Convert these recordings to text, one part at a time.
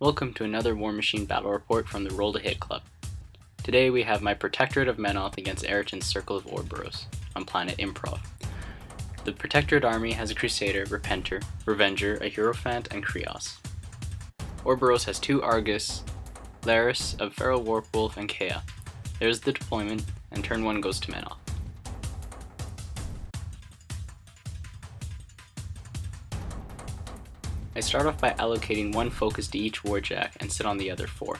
Welcome to another War Machine battle report from the Roll to Hit Club. Today we have my Protectorate of Menoth against Ayrton's Circle of Orboros on planet Improv. The Protectorate army has a Crusader, Repenter, Revenger, a Hierophant, and Kreoss. Orboros has 2 Argus, Laris, a Feral Warpwolf, and eKaya. There's the deployment, and turn 1 goes to Menoth. I start off by allocating 1 focus to each warjack and sit on the other 4.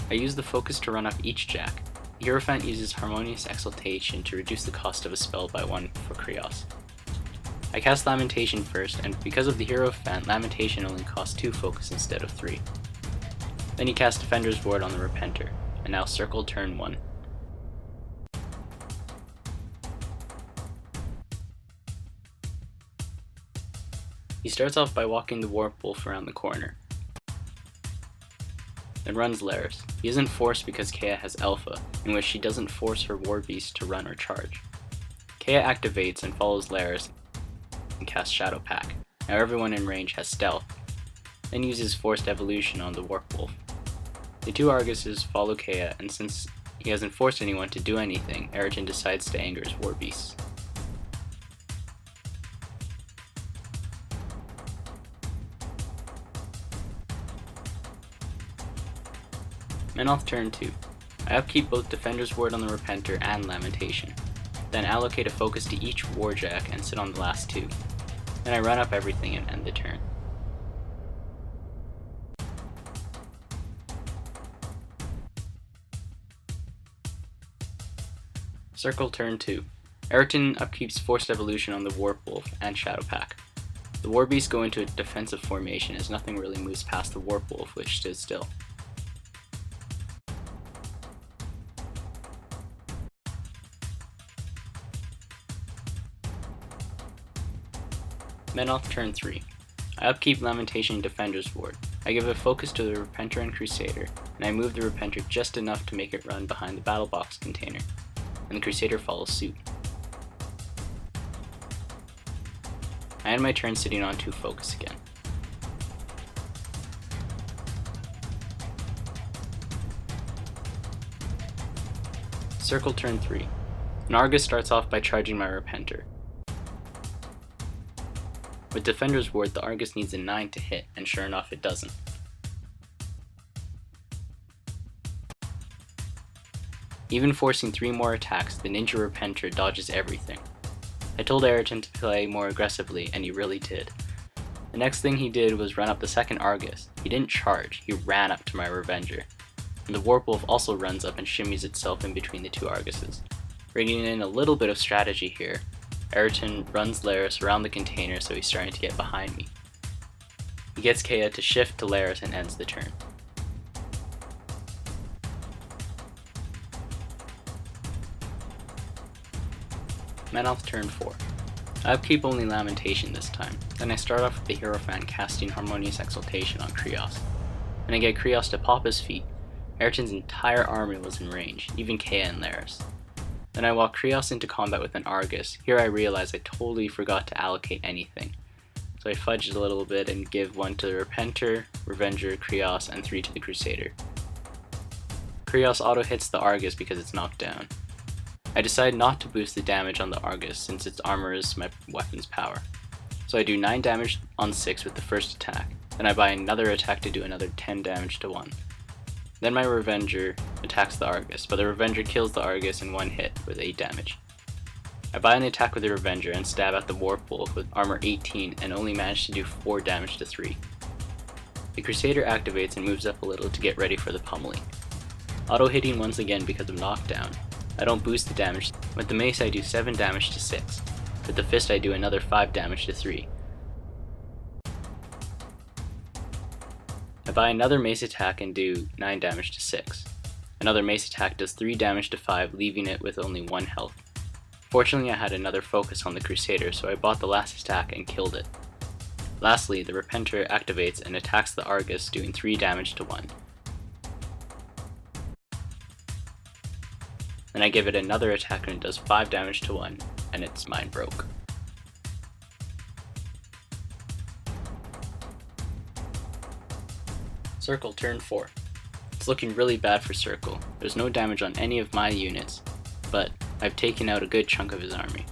I use the focus to run up each jack. The Hierophant uses Harmonious Exaltation to reduce the cost of a spell by 1 for Kreoss. I cast Lamentation first, and because of the Hierophant, Lamentation only costs 2 focus instead of 3. Then he casts Defender's Ward on the Repenter, and now circle turn 1. He starts off by walking the Warpwolf around the corner, then runs Laris. He isn't forced because eKaya has Alpha, in which she doesn't force her War Beast to run or charge. eKaya activates and follows Laris and casts Shadow Pack. Now everyone in range has Stealth, then uses Forced Evolution on the Warpwolf. The 2 Arguses follow eKaya, and since he hasn't forced anyone to do anything, Ayrton decides to anger his War Beasts. Menoth turn 2. I upkeep both Defender's Ward on the Repenter and Lamentation, then allocate a focus to each warjack and sit on the last 2. Then I run up everything and end the turn. Circle turn 2. Ayrton upkeeps Forced Evolution on the Warpwolf and Shadow Pack. The War Beasts go into a defensive formation as nothing really moves past the Warpwolf, which stood still. Menoth turn 3. I upkeep Lamentation and Defender's Ward. I give a focus to the Repenter and Crusader, and I move the Repenter just enough to make it run behind the battle box container, and the Crusader follows suit. I end my turn sitting on 2 focus again. Circle turn 3. An Argus starts off by charging my Repenter. With Defender's Ward, the Argus needs a 9 to hit, and sure enough it doesn't. Even forcing 3 more attacks, the Ninja Repenter dodges everything. I told Ayrton to play more aggressively, and he really did. The next thing he did was run up the second Argus. He didn't charge, he ran up to my Revenger. And the Warpwolf also runs up and shimmies itself in between the 2 Arguses. Bringing in a little bit of strategy here, Ayrton runs Laris around the container so he's starting to get behind me. He gets eKaya to shift to Laris and ends the turn. Menoth turn 4. I upkeep only Lamentation this time, then I start off with the Hierophant casting Harmonious Exaltation on Kreoss. Then I get Kreoss to pop his feet. Ayrton's entire army was in range, even eKaya and Laris. Then I walk Kreoss into combat with an Argus. Here I realize I totally forgot to allocate anything. So I fudged a little bit and give 1 to the Repenter, Revenger, Kreoss, and 3 to the Crusader. Kreoss auto hits the Argus because it's knocked down. I decide not to boost the damage on the Argus since its armor is my weapon's power. So I do 9 damage on 6 with the first attack. Then I buy another attack to do another 10 damage to 1. Then my Revenger attacks the Argus, but the Revenger kills the Argus in 1 hit with 8 damage. I buy an attack with the Revenger and stab at the Warpwolf with armor 18 and only manage to do 4 damage to 3. The Crusader activates and moves up a little to get ready for the pummeling. Auto hitting once again because of knockdown. I don't boost the damage. With the mace I do 7 damage to 6. With the fist I do another 5 damage to 3. I buy another mace attack and do 9 damage to 6. Another mace attack does 3 damage to 5, leaving it with only 1 health. Fortunately I had another focus on the Crusader, so I bought the last attack and killed it. Lastly, the Repenter activates and attacks the Argus, doing 3 damage to 1. Then I give it another attack and it does 5 damage to 1, and its mind broke. Circle turn 4. It's looking really bad for Circle. There's no damage on any of my units, but I've taken out a good chunk of his army.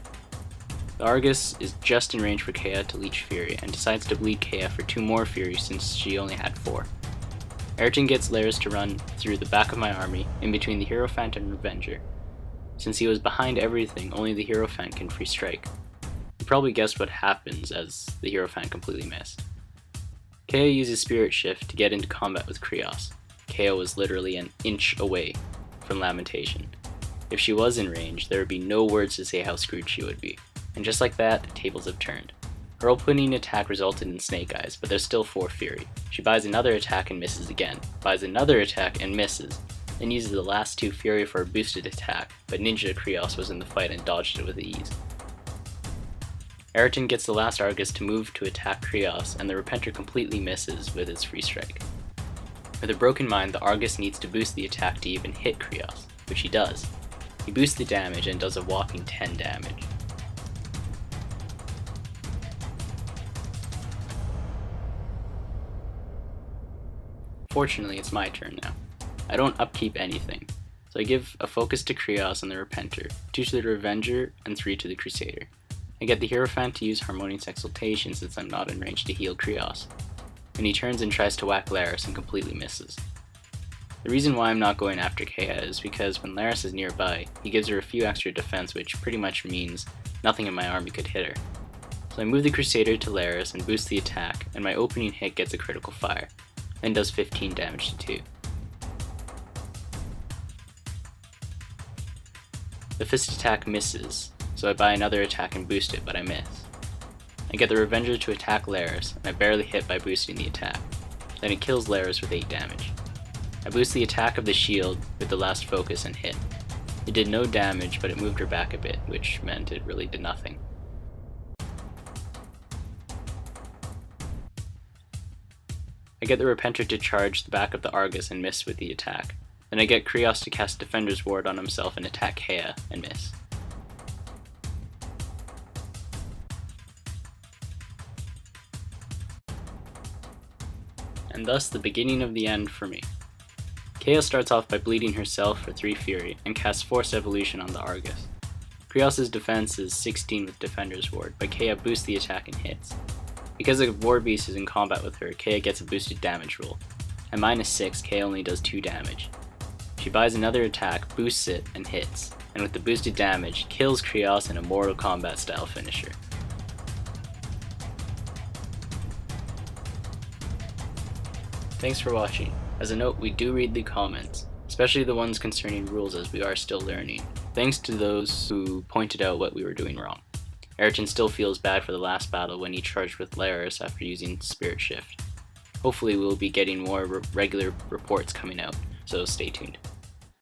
The Argus is just in range for Kaya to leech Fury and decides to bleed Kaya for 2 more Fury since she only had 4. Ayrton gets Laris to run through the back of my army in between the Hierophant and Revenger. Since he was behind everything, only the Hierophant can free strike. You probably guessed what happens as the Hierophant completely missed. Kaya uses Spirit Shift to get into combat with Kreoss. Kaya was literally an inch away from Lamentation. If she was in range, there would be no words to say how screwed she would be. And just like that, the tables have turned. Her opening attack resulted in Snake Eyes, but there's still 4 Fury. She buys another attack and misses again, buys another attack and misses, then uses the last 2 Fury for a boosted attack, but Ninja Kreoss was in the fight and dodged it with ease. Ayrton gets the last Argus to move to attack Kreoss, and the Repenter completely misses with its free strike. With a broken mind, the Argus needs to boost the attack to even hit Kreoss, which he does. He boosts the damage and does a whopping 10 damage. Fortunately, it's my turn now. I don't upkeep anything, so I give a focus to Kreoss and the Repenter, 2 to the Revenger, and 3 to the Crusader. I get the Hierophant to use Harmonious Exaltation since I'm not in range to heal Kreoss, and he turns and tries to whack Laris and completely misses. The reason why I'm not going after Kaya is because when Laris is nearby, he gives her a few extra defense, which pretty much means nothing in my army could hit her. So I move the Crusader to Laris and boost the attack, and my opening hit gets a critical fire, then does 15 damage to 2. The fist attack misses, so I buy another attack and boost it, but I miss. I get the Revenger to attack Laris, and I barely hit by boosting the attack. Then it kills Laris with 8 damage. I boost the attack of the shield with the last focus and hit. It did no damage, but it moved her back a bit, which meant it really did nothing. I get the Repenter to charge the back of the Argus and miss with the attack. Then I get Kreoss to cast Defender's Ward on himself and attack Kaya and miss. And thus the beginning of the end for me. Kaya starts off by bleeding herself for 3 Fury and casts Forced Evolution on the Argus. Kreoss' defense is 16 with Defender's Ward, but Kaya boosts the attack and hits. Because the War Beast is in combat with her, Kaya gets a boosted damage roll. At -6, Kaya only does 2 damage. She buys another attack, boosts it, and hits, and with the boosted damage, kills Kreoss in a Mortal Kombat style finisher. Thanks for watching. As a note, we do read the comments, especially the ones concerning rules as we are still learning. Thanks to those who pointed out what we were doing wrong. Ayrton still feels bad for the last battle when he charged with Laris after using Spirit Shift. Hopefully we'll be getting more regular reports coming out, so stay tuned.